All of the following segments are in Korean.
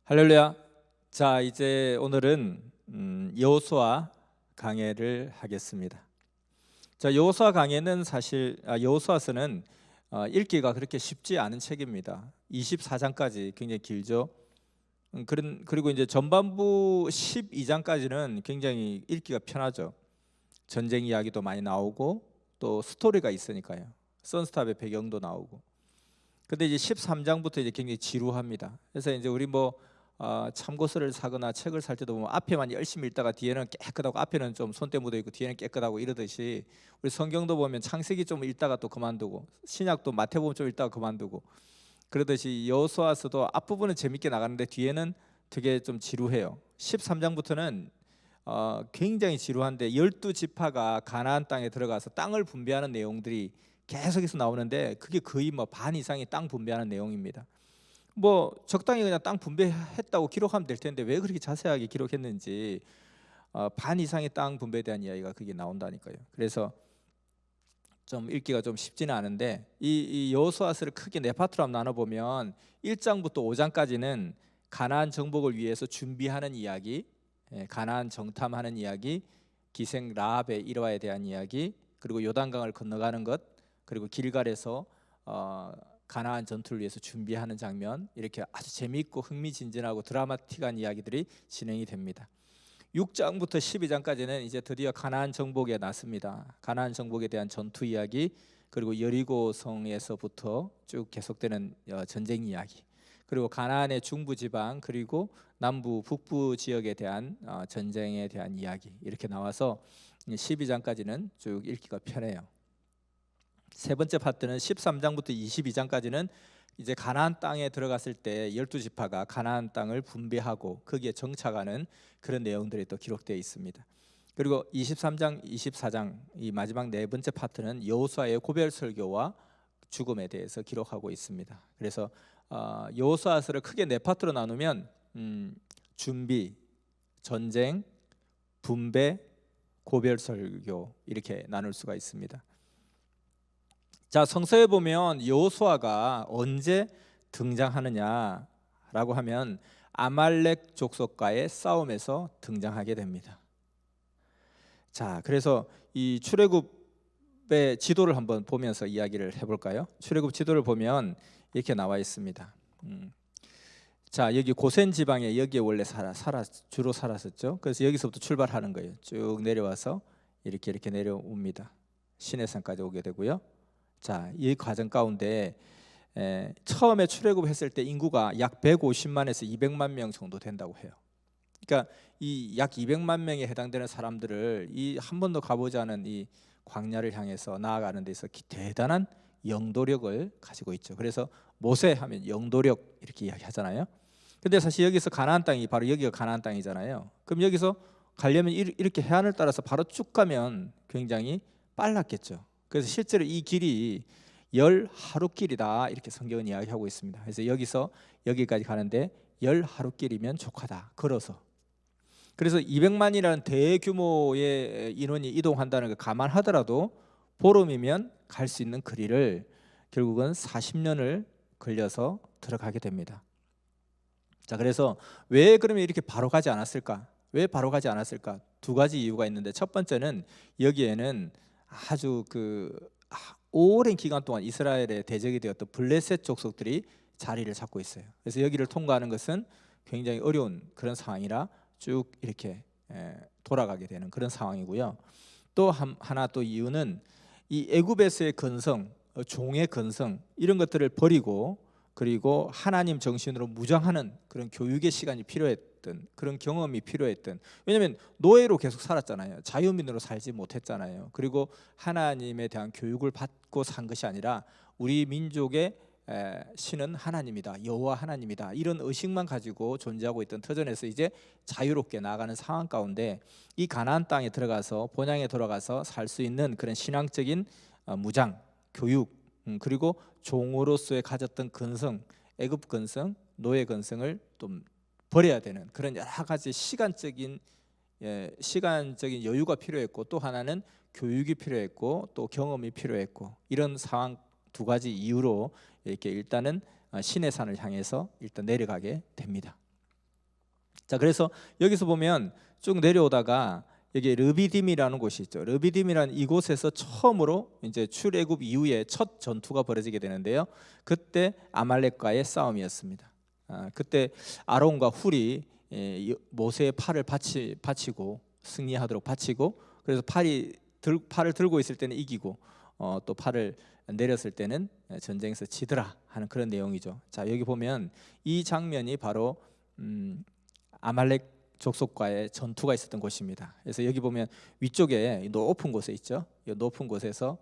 할렐루야. 자, 이제 오늘은 여호수아 강해를 하겠습니다. 자, 여호수아 강해는 사실 여호수아서는 읽기가 그렇게 쉽지 않은 책입니다. 24장까지 굉장히 길죠. 그리고 이제 전반부 12장까지는 굉장히 읽기가 편하죠. 전쟁 이야기도 많이 나오고 또 스토리가 있으니까요. 선스탑의 배경도 나오고. 근데 이제 13장부터 이제 굉장히 지루합니다. 그래서 이제 우리 참고서를 사거나 책을 살 때도 보면 앞에만 열심히 읽다가 뒤에는 깨끗하고 앞에는 좀 손때 묻어 있고 뒤에는 깨끗하고 이러듯이 우리 성경도 보면 창세기 좀 읽다가 또 그만두고 신약도 마태복음 좀 읽다가 그만두고 그러듯이 여호수아서도 앞부분은 재밌게 나가는데 뒤에는 되게 좀 지루해요. 13장부터는 굉장히 지루한데 12지파가 가나안 땅에 들어가서 땅을 분배하는 내용들이 계속해서 나오는데 그게 거의 반 이상이 땅 분배하는 내용입니다. 적당히 그냥 땅 분배했다고 기록하면 될 텐데 왜 그렇게 자세하게 기록했는지 반 이상의 땅 분배에 대한 이야기가 그게 나온다니까요. 그래서 좀 읽기가 좀 쉽지는 않은데 이 여호수아서를 크게 네 파트로 나눠 보면 1장부터 5장까지는 가나안 정복을 위해서 준비하는 이야기, 가나안 정탐하는 이야기, 기생 라합의 일화에 대한 이야기, 그리고 요단강을 건너가는 것, 그리고 길갈에서 가나안 전투를 위해서 준비하는 장면, 이렇게 아주 재미있고 흥미진진하고 드라마틱한 이야기들이 진행이 됩니다. 6장부터 12장까지는 이제 드디어 가나안 정복에 나섭니다. 가나안 정복에 대한 전투 이야기, 그리고 여리고 성에서부터 쭉 계속되는 전쟁 이야기, 그리고 가나안의 중부 지방 그리고 남부 북부 지역에 대한 전쟁에 대한 이야기, 이렇게 나와서 12장까지는 쭉 읽기가 편해요. 세 번째 파트는 13장부터 22장까지는 이제 가나안 땅에 들어갔을 때 12지파가 가나안 땅을 분배하고 거기에 정착하는 그런 내용들이 또 기록되어 있습니다. 그리고 23장, 24장 이 마지막 네 번째 파트는 여호수아의 고별 설교와 죽음에 대해서 기록하고 있습니다. 그래서 여호수아서를 크게 네 파트로 나누면 준비, 전쟁, 분배, 고별 설교 이렇게 나눌 수가 있습니다. 자, 성서에 보면 여호수아가 언제 등장하느냐라고 하면 아말렉 족속과의 싸움에서 등장하게 됩니다. 자, 그래서 이 출애굽의 지도를 한번 보면서 이야기를 해볼까요? 출애굽 지도를 보면 이렇게 나와 있습니다. 자, 여기 고센 지방에 여기에 원래 주로 살았었죠. 그래서 여기서부터 출발하는 거예요. 쭉 내려와서 이렇게 내려옵니다. 시내산까지 오게 되고요. 자, 이 과정 가운데 처음에 출애굽했을 때 인구가 약 150만에서 200만 명 정도 된다고 해요. 그러니까 이 약 200만 명에 해당되는 사람들을 이 한 번도 가보지 않은 이 광야를 향해서 나아가는 데서 대단한 영도력을 가지고 있죠. 그래서 모세 하면 영도력 이렇게 이야기하잖아요. 근데 사실 여기서 가나안 땅이 바로 여기가 가나안 땅이잖아요. 그럼 여기서 가려면 이렇게 해안을 따라서 바로 쭉 가면 굉장히 빨랐겠죠. 그래서 실제로 이 길이 10하루길이다 이렇게 성경은 이야기하고 있습니다. 그래서 여기서 여기까지 가는데 10하루길이면 족하다 걸어서. 그래서 200만이라는 대규모의 인원이 이동한다는 걸 감안하더라도 보름이면 갈 수 있는 거리를 결국은 40년을 걸려서 들어가게 됩니다. 자, 그래서 왜 그러면 이렇게 바로 가지 않았을까? 왜 바로 가지 않았을까? 두 가지 이유가 있는데 첫 번째는 여기에는 아주 오랜 기간 동안 이스라엘의 대적이 되었던 블레셋 족속들이 자리를 잡고 있어요. 그래서 여기를 통과하는 것은 굉장히 어려운 그런 상황이라 쭉 이렇게 돌아가게 되는 그런 상황이고요. 또 하나 또 이유는 이 애굽에서의 건성, 종의 건성 이런 것들을 버리고 그리고 하나님 정신으로 무장하는 그런 교육의 시간이 필요했던 그런 경험이 필요했던, 왜냐하면 노예로 계속 살았잖아요. 자유민으로 살지 못했잖아요. 그리고 하나님에 대한 교육을 받고 산 것이 아니라 우리 민족의 신은 하나님이다, 여호와 하나님이다 이런 의식만 가지고 존재하고 있던 터전에서 이제 자유롭게 나아가는 상황 가운데 이 가나안 땅에 들어가서 본향에 돌아가서 살 수 있는 그런 신앙적인 무장, 교육 그리고 종으로서의 가졌던 근성, 애굽 근성, 노예 근성을 좀 버려야 되는 그런 여러 가지 시간적인 여유가 필요했고, 또 하나는 교육이 필요했고 또 경험이 필요했고, 이런 상황 두 가지 이유로 이렇게 일단은 시내산을 향해서 일단 내려가게 됩니다. 자, 그래서 여기서 보면 쭉 내려오다가 여기 르비딤이라는 곳이 있죠. 르비딤이라는 이곳에서 처음으로 이제 출애굽 이후에 첫 전투가 벌어지게 되는데요. 그때 아말렉과의 싸움이었습니다. 그때 아론과 훌이 모세의 팔을 받치고 승리하도록 받치고, 그래서 팔을 들고 있을 때는 이기고 또 팔을 내렸을 때는 전쟁에서 지더라 하는 그런 내용이죠. 자, 여기 보면 이 장면이 바로 아말렉 족속과의 전투가 있었던 곳입니다. 그래서 여기 보면 위쪽에 높은 곳에 있죠. 이 높은 곳에서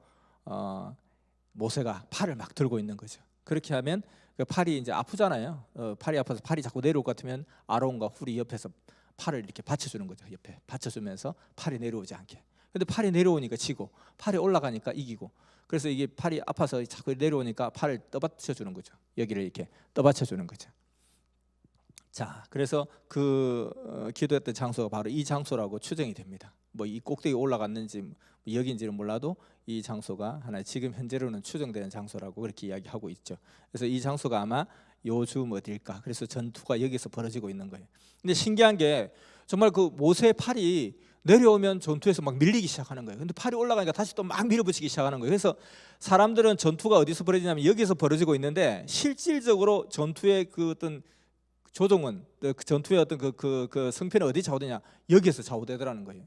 모세가 팔을 막 들고 있는 거죠. 그렇게 하면 그 팔이 이제 아프잖아요. 팔이 아파서 팔이 자꾸 내려올 것 같으면 아론과 훌이 옆에서 팔을 이렇게 받쳐주는 거죠. 옆에 받쳐주면서 팔이 내려오지 않게. 근데 팔이 내려오니까 지고, 팔이 올라가니까 이기고, 그래서 이게 팔이 아파서 자꾸 내려오니까 팔을 떠받쳐주는 거죠. 여기를 이렇게 떠받쳐주는 거죠. 자, 그래서 기도했던 장소가 바로 이 장소라고 추정이 됩니다. 뭐 이 꼭대기 올라갔는지 여기인지는 몰라도 이 장소가 하나 지금 현재로는 추정되는 장소라고 그렇게 이야기하고 있죠. 그래서 이 장소가 아마 요즘 어딜까? 그래서 전투가 여기서 벌어지고 있는 거예요. 근데 신기한 게 정말 그 모세의 팔이 내려오면 전투에서 막 밀리기 시작하는 거예요. 근데 팔이 올라가니까 다시 또 막 밀어붙이기 시작하는 거예요. 그래서 사람들은 전투가 어디서 벌어지냐면 여기서 벌어지고 있는데, 실질적으로 전투의 그 어떤 조종은, 그 전투의 어떤 그 승패는 어디 좌우되냐? 여기에서 좌우되더라는 거예요.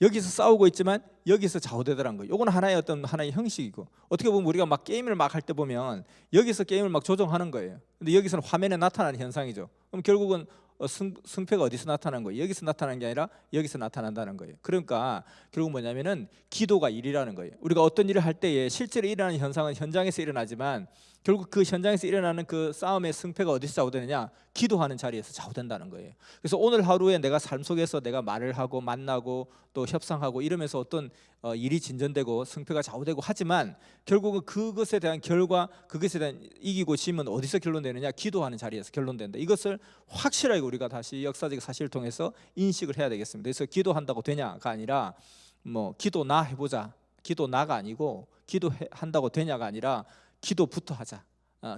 여기서 싸우고 있지만 여기서 좌우되더라는 거예요. 이건 하나의 형식이고, 어떻게 보면 우리가 막 게임을 막 할 때 보면 여기서 게임을 막 조정하는 거예요. 근데 여기서는 화면에 나타나는 현상이죠. 그럼 결국은 승패가 어디서 나타나는 거예요? 여기서 나타나는 게 아니라 여기서 나타난다는 거예요. 그러니까 결국 뭐냐면은 기도가 일이라는 거예요. 우리가 어떤 일을 할 때에 실제로 일어나는 현상은 현장에서 일어나지만, 결국 그 현장에서 일어나는 그 싸움의 승패가 어디서 좌우되느냐? 기도하는 자리에서 좌우된다는 거예요. 그래서 오늘 하루에 내가 삶 속에서 내가 말을 하고 만나고 또 협상하고 이러면서 어떤 일이 진전되고 승패가 좌우되고 하지만, 결국은 그것에 대한 결과, 그것에 대한 이기고 짐은 어디서 결론되느냐? 기도하는 자리에서 결론된다. 이것을 확실하게 우리가 다시 역사적 사실을 통해서 인식을 해야 되겠습니다. 그래서 기도한다고 되냐가 아니라 뭐 기도나 해보자, 기도나가 아니고 기도한다고 되냐가 아니라 기도부터 하자.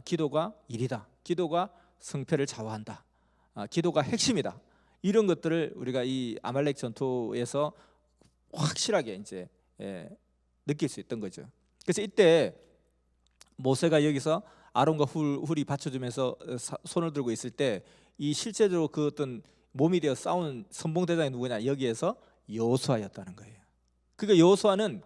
기도가 일이다. 기도가 승패를 좌우한다. 기도가 핵심이다. 이런 것들을 우리가 이 아말렉 전투에서 확실하게 이제 느낄 수 있던 거죠. 그래서 이때 모세가 여기서 아론과 훌이 받쳐주면서 손을 들고 있을 때, 이 실제로 그 어떤 몸이 되어 싸우는 선봉대장이 누구냐? 여기에서 여호수아였다는 거예요. 그러니까 여호수아는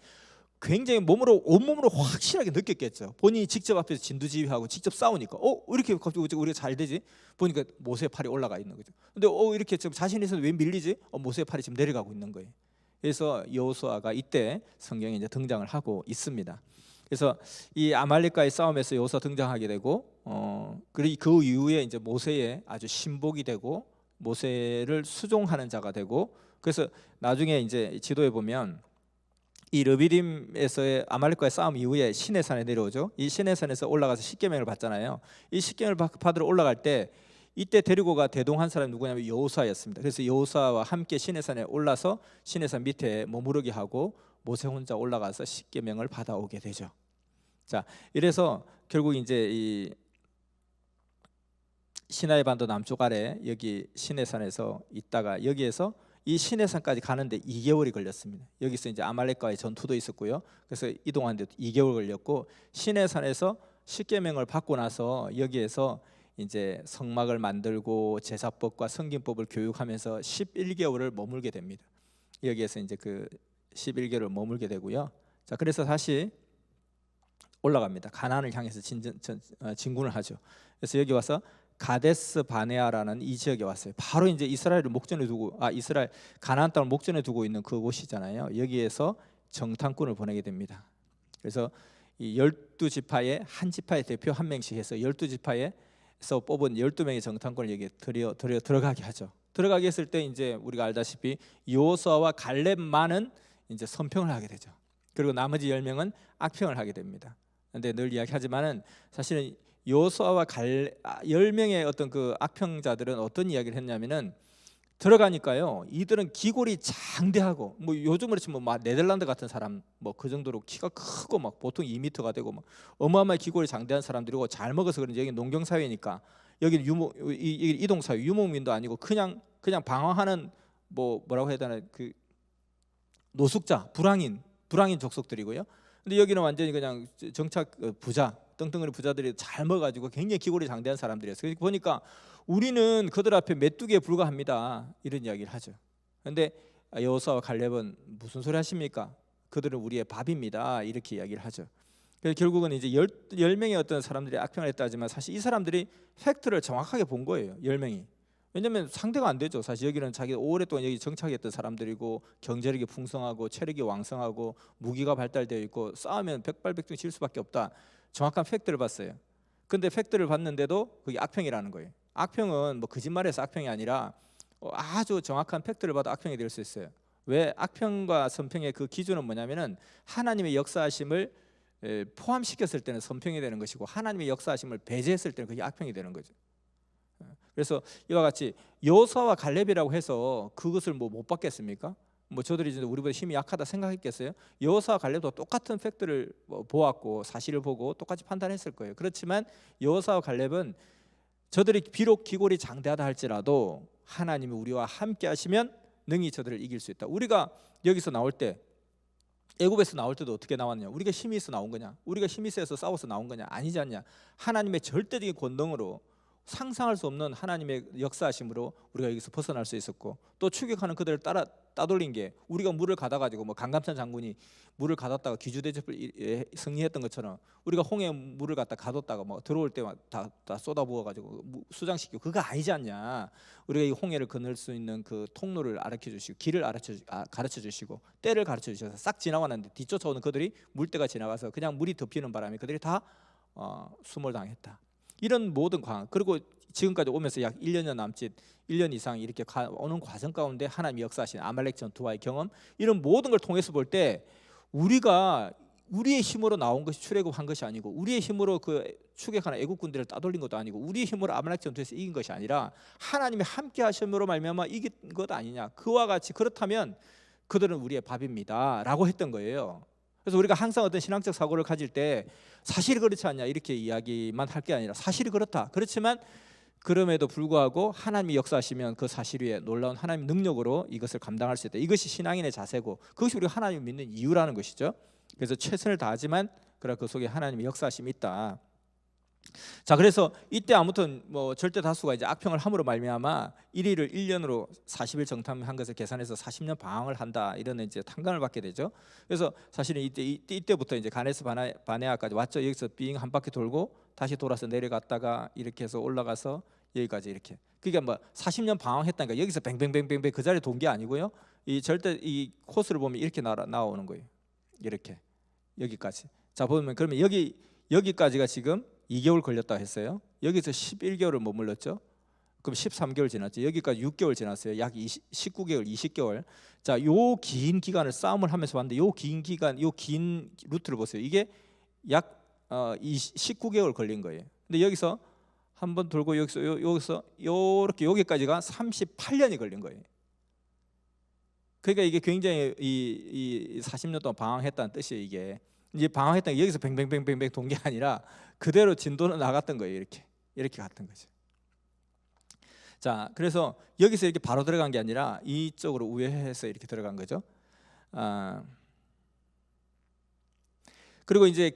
굉장히 온몸으로 확실하게 느꼈겠죠. 본인이 직접 앞에서 진두지휘하고 직접 싸우니까 이렇게 갑자기 우리가 잘 되지? 보니까 모세의 팔이 올라가 있는 거죠. 근데 이렇게 지금 자신이 있어도 왜 밀리지? 모세의 팔이 지금 내려가고 있는 거예요. 그래서 여호수아가 이때 성경에 이제 등장을 하고 있습니다. 그래서 이 아말렉과의 싸움에서 여호수아 등장하게 되고, 그리고 그 이후에 이제 모세의 아주 신복이 되고 모세를 수종하는 자가 되고, 그래서 나중에 이제 지도에 보면 이 르비딤에서의 아말렉과의 싸움 이후에 시내산에 내려오죠. 이 시내산에서 올라가서 십계명을 받잖아요. 이 십계명을 받으러 올라갈 때 이때 데리고 가 대동한 사람이 누구냐면 여호수아였습니다. 그래서 여호수아와 함께 시내산에 올라서 시내산 밑에 머무르게 하고 모세 혼자 올라가서 십계명을 받아오게 되죠. 자, 이래서 결국 이제 이 시나이 반도 남쪽 아래 여기 시내산에서 있다가 여기에서 이 시내산까지 가는데 2개월이 걸렸습니다. 여기서 이제 아말렉과의 전투도 있었고요. 그래서 이동하는데 2개월 걸렸고, 시내산에서 십계명을 받고 나서 여기에서 이제 성막을 만들고 제사법과 성김법을 교육하면서 11개월을 머물게 됩니다. 여기에서 이제 그 11개월을 머물게 되고요. 자, 그래서 다시 올라갑니다. 가나안을 향해서 진군을 하죠. 그래서 여기 와서 가데스 바네아라는 이 지역에 왔어요. 바로 이제 이스라엘을 목전에 두고 이스라엘 가나안 땅을 목전에 두고 있는 그곳이잖아요. 여기에서 정탐꾼을 보내게 됩니다. 그래서 이 12지파의 한 지파의 대표 한 명씩 해서 12지파에서 뽑은 12명의 정탐꾼을 여기에 들어가게 하죠. 들어가게 했을 때 이제 우리가 알다시피 여호수아와 갈렙만은 이제 선평을 하게 되죠. 그리고 나머지 10명은 악평을 하게 됩니다. 근데 늘 이야기하지만은 사실은 여호수아와 10명의 어떤 그 악평자들은 어떤 이야기를 했냐면은, 들어가니까요, 이들은 기골이 장대하고 뭐 요즘으로 치면 막 네덜란드 같은 사람 뭐 그 정도로 키가 크고 막 보통 2m가 되고 막 어마어마하게 기골이 장대한 사람들이고, 잘 먹어서 그런지 여기 농경 사회니까 여기는 이동사유 유목민도 아니고 그냥 방황하는 뭐라고 해야 되나 그 노숙자 불황인 족속들이고요. 근데 여기는 완전히 그냥 정착 부자 떵떵거리는 부자들이 잘 먹어가지고 굉장히 기골이 장대한 사람들이었어요. 그러니까 보니까 우리는 그들 앞에 메뚜기에 불과합니다 이런 이야기를 하죠. 그런데 여호수아와 갈렙은 무슨 소리 하십니까? 그들은 우리의 밥입니다 이렇게 이야기를 하죠. 그래서 결국은 이제 10명의 어떤 사람들이 악평을 했다지만 사실 이 사람들이 팩트를 정확하게 본 거예요. 10명이. 왜냐하면 상대가 안 되죠. 사실 여기는 자기 오랫동안 여기 정착했던 사람들이고 경제력이 풍성하고 체력이 왕성하고 무기가 발달되어 있고 싸우면 백발백중 질 수밖에 없다. 정확한 팩트를 봤어요. 근데 팩트를 봤는데도 그게 악평이라는 거예요. 악평은 뭐 거짓말해서 악평이 아니라 아주 정확한 팩트를 봐도 악평이 될 수 있어요. 왜? 악평과 선평의 그 기준은 뭐냐면은 하나님의 역사하심을 포함시켰을 때는 선평이 되는 것이고 하나님의 역사하심을 배제했을 때는 그게 악평이 되는 거죠. 그래서 이와 같이 여호수아와 갈렙이라고 해서 그것을 못 받겠습니까? 저들이 이제 우리보다 힘이 약하다 생각했겠어요? 여호수아와 갈렙도 똑같은 팩트를 보았고 사실을 보고 똑같이 판단했을 거예요. 그렇지만 여호수아와 갈렙은 저들이 비록 기골이 장대하다 할지라도 하나님이 우리와 함께 하시면 능히 저들을 이길 수 있다. 우리가 여기서 나올 때 애굽에서 나올 때도 어떻게 나왔냐? 우리가 힘이 있어 나온 거냐? 우리가 힘이 세서 싸워서 나온 거냐? 아니지 않냐? 하나님의 절대적인 권능으로 상상할 수 없는 하나님의 역사하심으로 우리가 여기서 벗어날 수 있었고 또 추격하는 그들을 따돌린 게 우리가 물을 가다 가지고 강감찬 장군이 물을 가뒀다가 기주대접을 승리했던 것처럼 우리가 홍해 물을 갖다 가뒀다가 들어올 때만 다 쏟아부어 가지고 수장시키고 그거 아니지 않냐? 우리가 이 홍해를 건널 수 있는 그 통로를 가르쳐 주시고 길을 가르쳐 주시고 때를 가르쳐 주셔서 싹 지나가는데 뒤쫓아오는 그들이 물때가 지나가서 그냥 물이 덮이는 바람에 그들이 다 수몰당했다. 이런 모든 광 그리고 지금까지 오면서 약 1년여 남짓 1년 이상 이렇게 오는 과정 가운데 하나님이 역사하신 아말렉 전투와의 경험 이런 모든 걸 통해서 볼 때 우리가 우리의 힘으로 나온 것이 출애굽한 것이 아니고 우리의 힘으로 그 추격하는 애국 군대를 따돌린 것도 아니고 우리의 힘으로 아말렉 전투에서 이긴 것이 아니라 하나님이 함께 하심으로 말미암아 이긴 것 아니냐. 그와 같이 그렇다면 그들은 우리의 밥입니다 라고 했던 거예요. 그래서 우리가 항상 어떤 신앙적 사고를 가질 때 사실이 그렇지 않냐 이렇게 이야기만 할 게 아니라 사실이 그렇다. 그렇지만 그럼에도 불구하고 하나님이 역사하시면 그 사실 위에 놀라운 하나님의 능력으로 이것을 감당할 수 있다. 이것이 신앙인의 자세고 그것이 우리가 하나님을 믿는 이유라는 것이죠. 그래서 최선을 다하지만 그러나 그 속에 하나님의 역사하심이 있다. 자, 그래서 이때 아무튼 절대 다수가 이제 악평을 함으로 말미암아 1일을 1년으로 40일 정탐한 것을 계산해서 40년 방황을 한다 이런 이제 탄감을 받게 되죠. 그래서 사실은 이때부터 이제 가네스 바네아까지 왔죠. 여기서 빙 한 바퀴 돌고 다시 돌아서 내려갔다가 이렇게 해서 올라가서 여기까지 이렇게. 그러니까 40년 방황했다니까 여기서 뱅뱅뱅뱅뱅 그 자리에 돈 게 아니고요. 이 절대 이 코스를 보면 이렇게 나오는 거예요. 이렇게 여기까지. 자, 보면 그러면 여기까지가 지금 2개월 걸렸다 했어요. 여기서 11개월을 머물렀죠. 그럼 13개월 지났죠. 여기까지 6개월 지났어요. 약 19개월, 20개월. 자, 요 긴 기간을 싸움을 하면서 봤는데 요 긴 기간, 요 긴 루트를 보세요. 이게 약 19개월 걸린 거예요. 근데 여기서 한번 돌고 여기서 요렇게 여기까지가 38년이 걸린 거예요. 그러니까 이게 굉장히 이 40년 동안 방황했다는 뜻이에요. 이게 이제 방황했다는 게 여기서 뱅뱅뱅뱅뱅 돈 게 아니라 그대로 진도는 나갔던 거예요. 이렇게 갔던 거죠. 자, 그래서 여기서 이렇게 바로 들어간 게 아니라 이쪽으로 우회해서 이렇게 들어간 거죠. 그리고 이제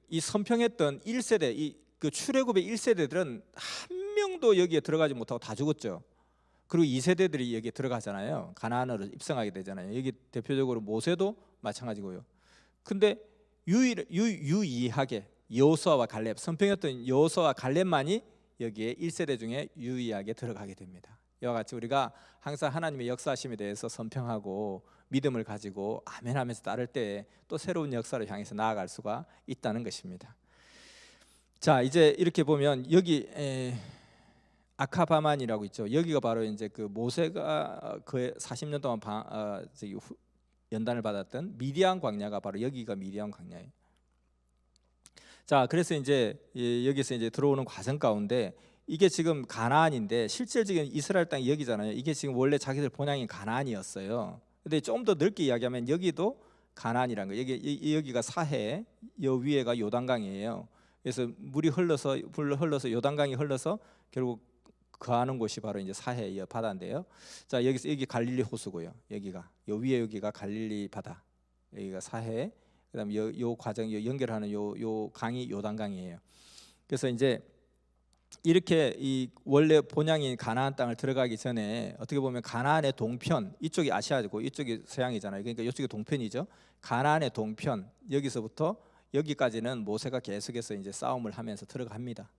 이 선평했던 1세대 그 출애굽의 1세대들은 한 명도 여기에 들어가지 못하고 다 죽었죠. 그리고 2세대들이 여기에 들어가잖아요. 가나안으로 입성하게 되잖아요. 여기 대표적으로 모세도 마찬가지고요. 근데 유의하게 여호수아와 갈렙, 선평했던 여호수아와 갈렙만이 여기에 1세대 중에 유의하게 들어가게 됩니다. 이와 같이 우리가 항상 하나님의 역사하심에 대해서 선평하고 믿음을 가지고 아멘하면서 따를 때 또 새로운 역사를 향해서 나아갈 수가 있다는 것입니다. 자, 이제 이렇게 보면 여기 아카바만이라고 있죠. 여기가 바로 이제 그 모세가 그 40년 동안 연단을 받았던 미디안 광야가 바로 여기가 미디안 광야예요. 자, 그래서 이제 여기서 이제 들어오는 과정 가운데 이게 지금 가나안인데 실질적인 이스라엘 땅이 여기잖아요. 이게 지금 원래 자기들 본향인 가나안이었어요. 근데 좀 더 넓게 이야기하면 여기도 가나안이라는 거예요. 여기가 사해, 요 위에가 요단강이에요. 그래서 물이 흘러서 요단강이 흘러서 결국 거하는 곳이 바로 이제 사해 바다인데요. 자, 여기 갈릴리 호수고요. 여기가 요 위에 여기가 갈릴리 바다, 여기가 사해. 그다음에 요 과정 연결하는 요 강이 요단강이에요. 그래서 이제 이렇게 이 원래 본향인 가나안 땅을 들어가기 전에 어떻게 보면 가나안의 동편, 이쪽이 아시아고 이쪽이 서양이잖아요. 그러니까 이쪽이 동편이죠. 가나안의 동편, 여기서부터 여기까지는 모세가 계속해서 이제 싸움을 하면서 들어갑니다.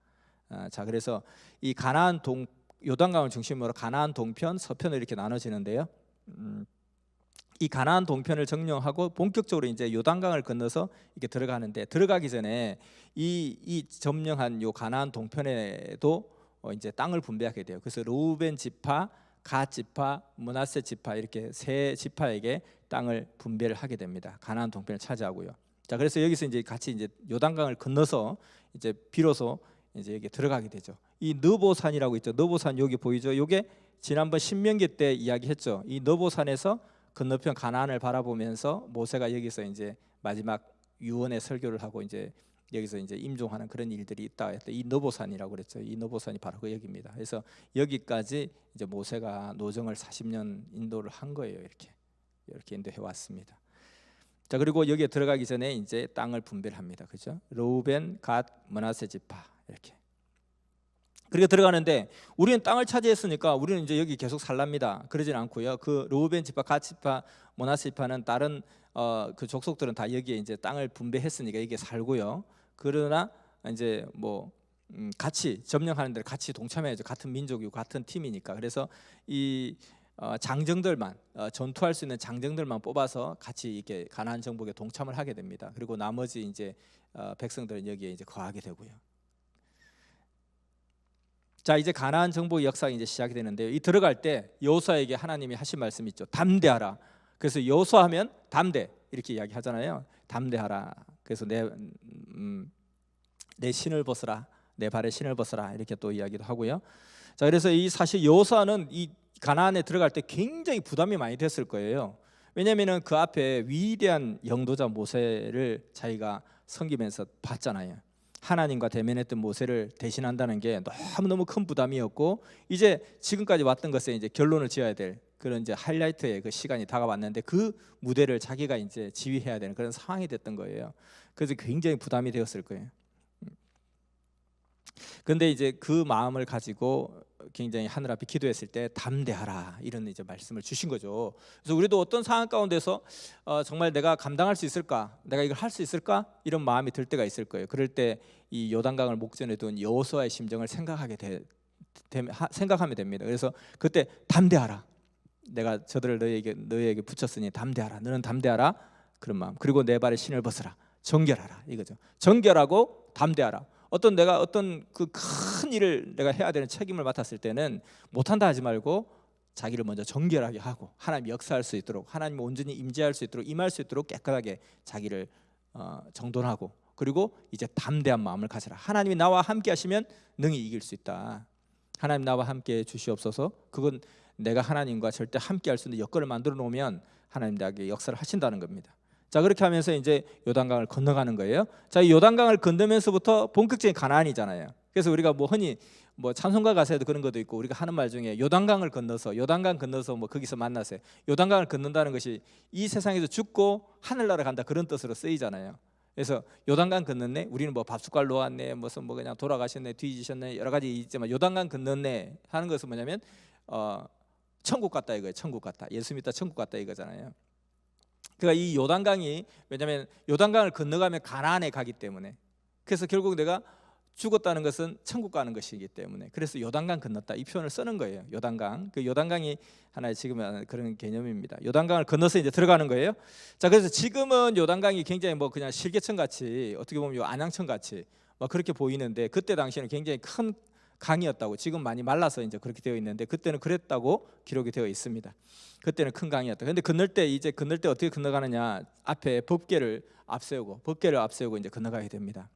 자, 그래서 이 가나안 요단강을 중심으로 가나안 동편, 서편으로 이렇게 나눠지는데요. 이 가나안 동편을 점령하고 본격적으로 이제 요단강을 건너서 이렇게 들어가는데, 들어가기 전에 이 점령한 요 가나안 동편에도 이제 땅을 분배하게 돼요. 그래서 르우벤 지파, 갓 지파, 므낫세 지파, 이렇게 세 지파에게 땅을 분배를 하게 됩니다. 가나안 동편을 차지하고요. 자, 그래서 여기서 이제 같이 이제 요단강을 건너서 이제 비로소 이제 여기 들어가게 되죠. 이 느보산이라고 있죠. 느보산 여기 보이죠? 이게 지난번 신명기 때 이야기했죠. 이 느보산에서 건너편 가나안을 바라보면서 모세가 여기서 이제 마지막 유언의 설교를 하고 이제 여기서 이제 임종하는 그런 일들이 있다 했대. 이 느보산이라고 그랬죠. 이 느보산이 바로 그 여기입니다. 그래서 여기까지 이제 모세가 노정을 40년 인도를 한 거예요. 이렇게 인도해 왔습니다. 자, 그리고 여기에 들어가기 전에 이제 땅을 분배를 합니다. 그죠? 르우벤, 갓, 므낫세 지파 이렇게. 그렇게 들어가는데 우리는 땅을 차지했으니까 우리는 이제 여기 계속 살랍니다. 그러진 않고요. 그 르우벤 지파, 갓 지파, 므낫세 지파는 다른 그 족속들은 다 여기에 이제 땅을 분배했으니까 여기에 살고요. 그러나 이제 뭐 같이 점령하는 데 같이 동참해야죠. 같은 민족이고 같은 팀이니까. 그래서 이 장정들만 전투할 수 있는 장정들만 뽑아서 같이 이렇게 가나안 정복에 동참을 하게 됩니다. 그리고 나머지 이제 백성들은 여기에 이제 거하게 되고요. 자, 이제 가나안 정복의 역사가 이제 시작이 되는데요. 이 들어갈 때 여호수아에게 하나님이 하신 말씀이 있죠. 담대하라. 그래서 여호수아하면 담대 이렇게 이야기하잖아요. 담대하라. 그래서 내 신을 벗으라, 내 발에 신을 벗으라 이렇게 또 이야기도 하고요. 자, 그래서 이 사실 여호수아는 이 가나안에 들어갈 때 굉장히 부담이 많이 됐을 거예요. 왜냐하면 그 앞에 위대한 영도자 모세를 자기가 섬기면서 봤잖아요. 하나님과 대면했던 모세를 대신한다는 게 너무너무 큰 부담이었고, 이제 지금까지 왔던 것에 이제 결론을 지어야 될 그런 이제 하이라이트의 그 시간이 다가왔는데 그 무대를 자기가 이제 지휘해야 되는 그런 상황이 됐던 거예요. 그래서 굉장히 부담이 되었을 거예요. 근데 이제 그 마음을 가지고 굉장히 하늘 앞에 기도했을 때 담대하라 이런 이제 말씀을 주신 거죠. 그래서 우리도 어떤 상황 가운데서 정말 내가 감당할 수 있을까, 내가 이걸 할 수 있을까 이런 마음이 들 때가 있을 거예요. 그럴 때 이 요단강을 목전에 둔 여호수아의 심정을 생각하면 됩니다. 그래서 그때 담대하라, 내가 저들을 너희에게 붙였으니 담대하라, 너는 담대하라 그런 마음. 그리고 내 발에 신을 벗으라, 정결하라 이거죠. 정결하고 담대하라. 내가 어떤 그 큰 일을 내가 해야 되는 책임을 맡았을 때는 못한다 하지 말고 자기를 먼저 정결하게 하고 하나님 역사할 수 있도록, 하나님 온전히 임재할 수 있도록, 임할 수 있도록 깨끗하게 자기를 정돈하고, 그리고 이제 담대한 마음을 가져라. 하나님이 나와 함께 하시면 능히 이길 수 있다. 하나님 나와 함께 주시옵소서. 그건 내가 하나님과 절대 함께 할 수 있는 여건을 만들어 놓으면 하나님 나에게 역사를 하신다는 겁니다. 자, 그렇게 하면서 이제 요단강을 건너가는 거예요. 자, 이 요단강을 건너면서부터 본격적인 가나안이잖아요. 그래서 우리가 뭐 흔히 뭐 찬송가 가사에도 그런 것도 있고, 우리가 하는 말 중에 요단강 건너서 뭐 거기서 만나세요. 요단강을 건넌다는 것이 이 세상에서 죽고 하늘나라 간다 그런 뜻으로 쓰이잖아요. 그래서 요단강 건넜네, 우리는 뭐 밥숟갈 놓았네, 무슨 뭐 그냥 돌아가셨네, 뒤지셨네, 여러 가지 있지만 요단강 건넜네 하는 것은 뭐냐면 천국 갔다 이거예요. 천국 갔다, 예수 믿다 천국 갔다 이거잖아요. 그러니까 이 요단강이, 왜냐하면 요단강을 건너가면 가나안에 가기 때문에, 그래서 결국 내가 죽었다는 것은 천국 가는 것이기 때문에, 그래서 요단강 건넜다 이 표현을 쓰는 거예요. 요단강, 그 요단강이 하나의 지금 그런 개념입니다. 요단강을 건너서 이제 들어가는 거예요. 자, 그래서 지금은 요단강이 굉장히 뭐 그냥 실개천 같이, 어떻게 보면 요 안양천 같이 뭐 그렇게 보이는데, 그때 당시에는 굉장히 큰 강이었다고, 지금 많이 말라서 이제 그렇게 되어 있는데 그때는 그랬다고 기록이 되어 있습니다. 그때는 큰 강이었다. 근데 건널 때 어떻게 건너가느냐? 앞에 법궤를 앞세우고 이제 건너가게 됩니다.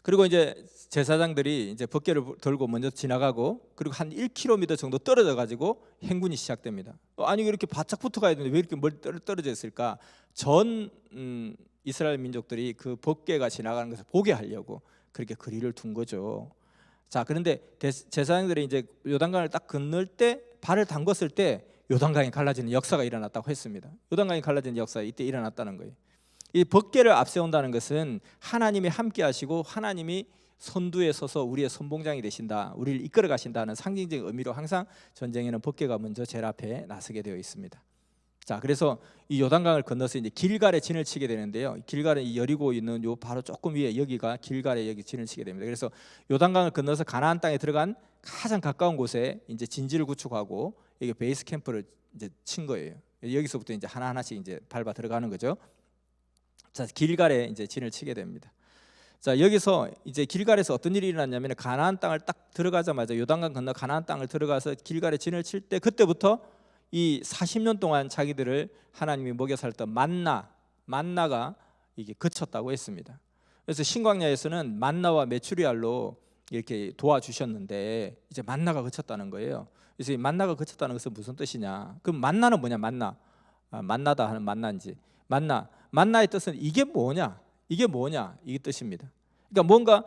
그리고 이제 제사장들이 이제 법궤를 들고 먼저 지나가고, 그리고 한 1km 정도 떨어져 가지고 행군이 시작됩니다. 아니 이렇게 바짝 붙어 가야 되는데 왜 이렇게 멀리 떨어져 있을까? 전 이스라엘 민족들이 그 법궤가 지나가는 것을 보게 하려고 그렇게 거리를 둔 거죠. 자, 그런데 제사장들이 이제 요단강을 딱 건널 때 발을 담궜을 때 요단강이 갈라지는 역사가 일어났다고 했습니다. 요단강이 갈라지는 역사가 이때 일어났다는 거예요. 이 법궤를 앞세운다는 것은 하나님이 함께 하시고 하나님이 선두에 서서 우리의 선봉장이 되신다, 우리를 이끌어 가신다는 상징적인 의미로 항상 전쟁에는 법궤가 먼저 제일 앞에 나서게 되어 있습니다. 자, 그래서 이 요단강을 건너서 이제 길갈에 진을 치게 되는데요. 길갈에 이 여리고 있는 요 바로 조금 위에 여기가 길갈에 여기 진을 치게 됩니다. 그래서 요단강을 건너서 가나안 땅에 들어간 가장 가까운 곳에 이제 진지를 구축하고 이게 베이스 캠프를 이제 친 거예요. 여기서부터 이제 하나하나씩 이제 밟아 들어가는 거죠. 자, 길갈에 이제 진을 치게 됩니다. 자, 여기서 이제 길갈에서 어떤 일이 일어났냐면 가나안 땅을 딱 들어가자마자 요단강 건너 가나안 땅을 들어가서 길갈에 진을 칠 때 그때부터 이 40년 동안 자기들을 하나님이 먹여 살던 만나가 이게 그쳤다고 했습니다. 그래서 신광야에서는 만나와 메추리알로 이렇게 도와주셨는데 이제 만나가 그쳤다는 거예요. 그래서 이 만나가 그쳤다는 것은 무슨 뜻이냐? 그럼 만나는 뭐냐? 만나다 하는 만나인지 만나의 뜻은 이게 뭐냐? 이게 뜻입니다. 그러니까 뭔가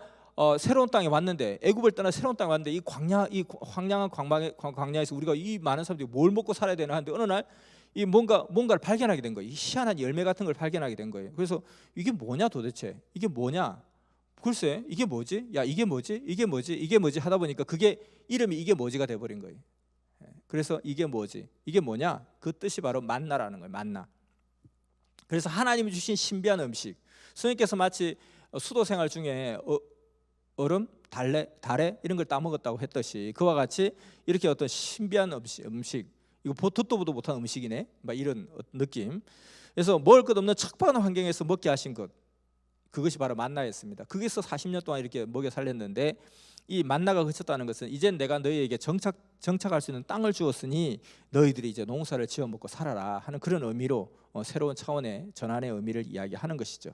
새로운 땅에 왔는데 애굽을 떠나 새로운 땅에 왔는데 이 황량한 광야에서 우리가 이 많은 사람들이 뭘 먹고 살아야 되나 하는데 어느 날 이 뭔가를 발견하게 된 거예요. 이 희한한 열매 같은 걸 발견하게 된 거예요. 그래서 이게 뭐냐 도대체? 이게 뭐냐? 글쎄 이게 뭐지? 야 이게 뭐지? 이게 뭐지? 하다 보니까 그게 이름이 이게 뭐지가 돼버린 거예요. 그래서 이게 뭐지? 이게 뭐냐? 그 뜻이 바로 만나라는 거예요. 만나. 그래서 하나님이 주신 신비한 음식. 스님께서 마치 수도 생활 중에 얼음, 달래 이런 걸 따먹었다고 했듯이 그와 같이 이렇게 어떤 신비한 음식 이거 듣도 보도 못한 음식이네 막 이런 느낌. 그래서 먹을 것 없는 척박한 환경에서 먹게 하신 것, 그것이 바로 만나였습니다. 거기서 40년 동안 이렇게 먹여 살렸는데 이 만나가 그쳤다는 것은 이젠 내가 너희에게 정착할 수 있는 땅을 주었으니 너희들이 이제 농사를 지어 먹고 살아라 하는 그런 의미로 새로운 차원의 전환의 의미를 이야기하는 것이죠.